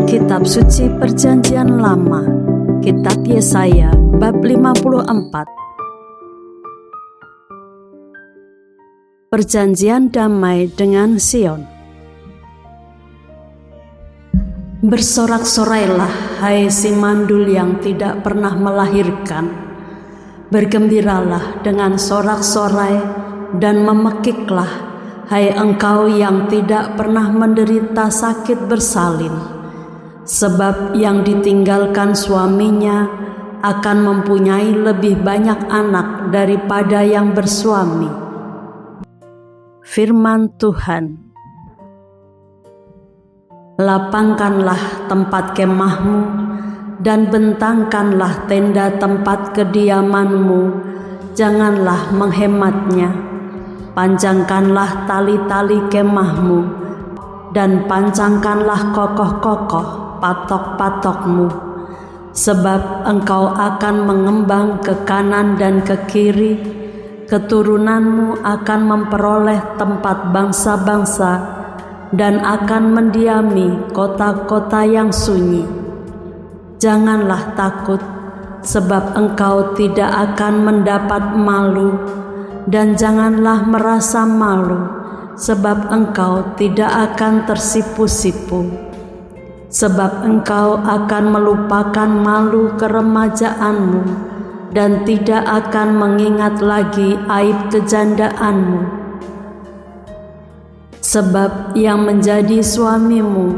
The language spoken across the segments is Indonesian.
Kitab Suci Perjanjian Lama, Kitab Yesaya bab 54. Perjanjian damai dengan Sion. Bersorak-sorailah, hai si mandul yang tidak pernah melahirkan. Bergembiralah dengan sorak-sorai dan memekiklah, hai engkau yang tidak pernah menderita sakit bersalin. Sebab yang ditinggalkan suaminya akan mempunyai lebih banyak anak daripada yang bersuami. Firman Tuhan. Lapangkanlah tempat kemahmu dan bentangkanlah tenda tempat kediamanmu, janganlah menghematnya. Panjangkanlah tali-tali kemahmu dan pancangkanlah kokoh-kokoh patok-patokmu, sebab engkau akan mengembang ke kanan dan ke kiri, keturunanmu akan memperoleh tempat bangsa-bangsa dan akan mendiami kota-kota yang sunyi. Janganlah takut, sebab engkau tidak akan mendapat malu, dan janganlah merasa malu, sebab engkau tidak akan tersipu-sipu. Sebab engkau akan melupakan malu keremajaanmu dan tidak akan mengingat lagi aib kejandaanmu. Sebab yang menjadi suamimu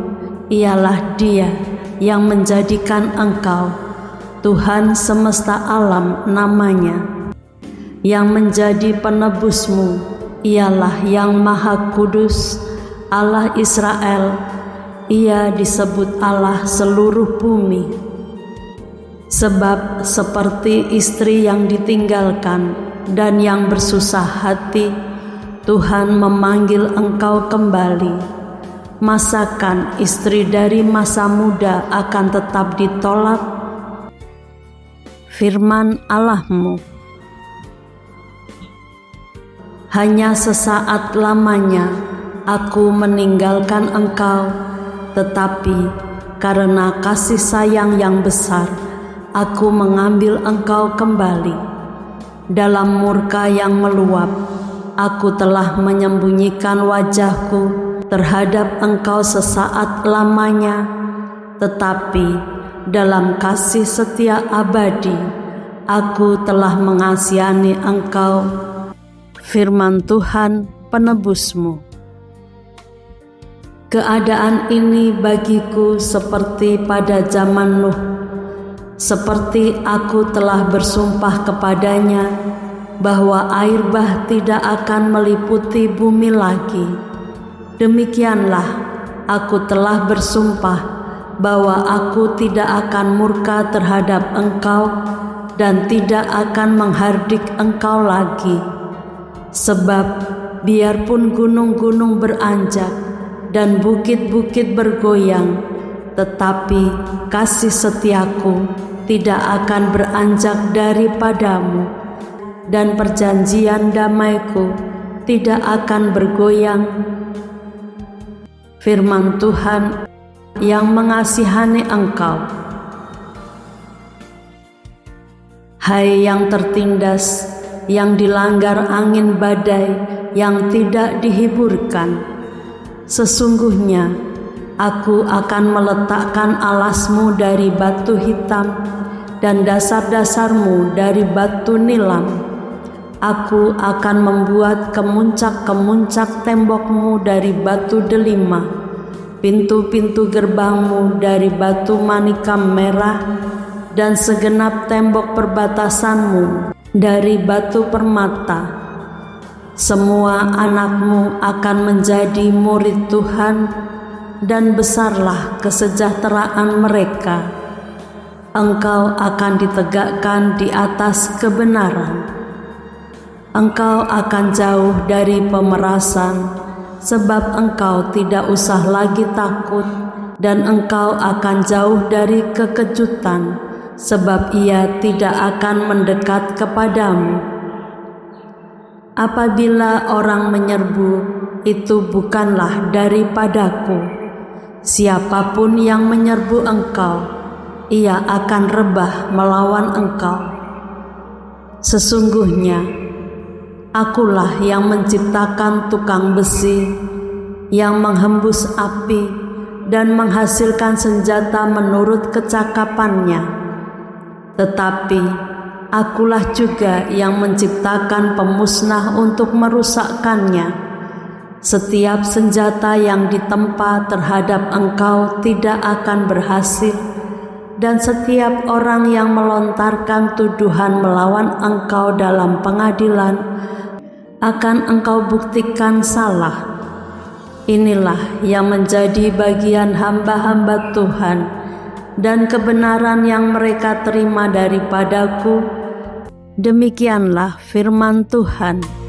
ialah Dia yang menjadikan engkau, Tuhan semesta alam namanya. Yang menjadi penebusmu ialah Yang Maha Kudus, Allah Israel. Ia disebut Allah seluruh bumi. Sebab seperti istri yang ditinggalkan dan yang bersusah hati, Tuhan memanggil engkau kembali. Masakan istri dari masa muda akan tetap ditolak? Firman Allahmu. Hanya sesaat lamanya aku meninggalkan engkau, tetapi karena kasih sayang yang besar, aku mengambil engkau kembali. Dalam murka yang meluap, aku telah menyembunyikan wajahku terhadap engkau sesaat lamanya, tetapi dalam kasih setia abadi, aku telah mengasihani engkau. Firman Tuhan penebusmu. Keadaan ini bagiku seperti pada zaman Nuh, seperti aku telah bersumpah kepadanya bahwa air bah tidak akan meliputi bumi lagi. Demikianlah aku telah bersumpah bahwa aku tidak akan murka terhadap engkau dan tidak akan menghardik engkau lagi. Sebab biarpun gunung-gunung beranjak dan bukit-bukit bergoyang, tetapi kasih setiaku tidak akan beranjak daripadamu, dan perjanjian damaiku tidak akan bergoyang. Firman Tuhan yang mengasihani engkau. Hai yang tertindas, yang dilanggar angin badai, yang tidak dihiburkan, sesungguhnya aku akan meletakkan alasmu dari batu hitam dan dasar-dasarmu dari batu nilam. Aku akan membuat kemuncak-kemuncak tembokmu dari batu delima, pintu-pintu gerbangmu dari batu manikam merah, dan segenap tembok perbatasanmu dari batu permata. Semua anakmu akan menjadi murid Tuhan, dan besarlah kesejahteraan mereka. Engkau akan ditegakkan di atas kebenaran. Engkau akan jauh dari pemerasan, sebab engkau tidak usah lagi takut, dan engkau akan jauh dari kekejutan, sebab ia tidak akan mendekat kepadamu. Apabila orang menyerbu, itu bukanlah daripadaku. Siapapun yang menyerbu engkau, ia akan rebah melawan engkau. Sesungguhnya, akulah yang menciptakan tukang besi, yang menghembus api dan menghasilkan senjata menurut kecakapannya. Tetapi akulah juga yang menciptakan pemusnah untuk merusakkannya. Setiap senjata yang ditempa terhadap engkau tidak akan berhasil, dan setiap orang yang melontarkan tuduhan melawan engkau dalam pengadilan akan engkau buktikan salah. Inilah yang menjadi bagian hamba-hamba Tuhan dan kebenaran yang mereka terima daripadaku. Demikianlah firman Tuhan.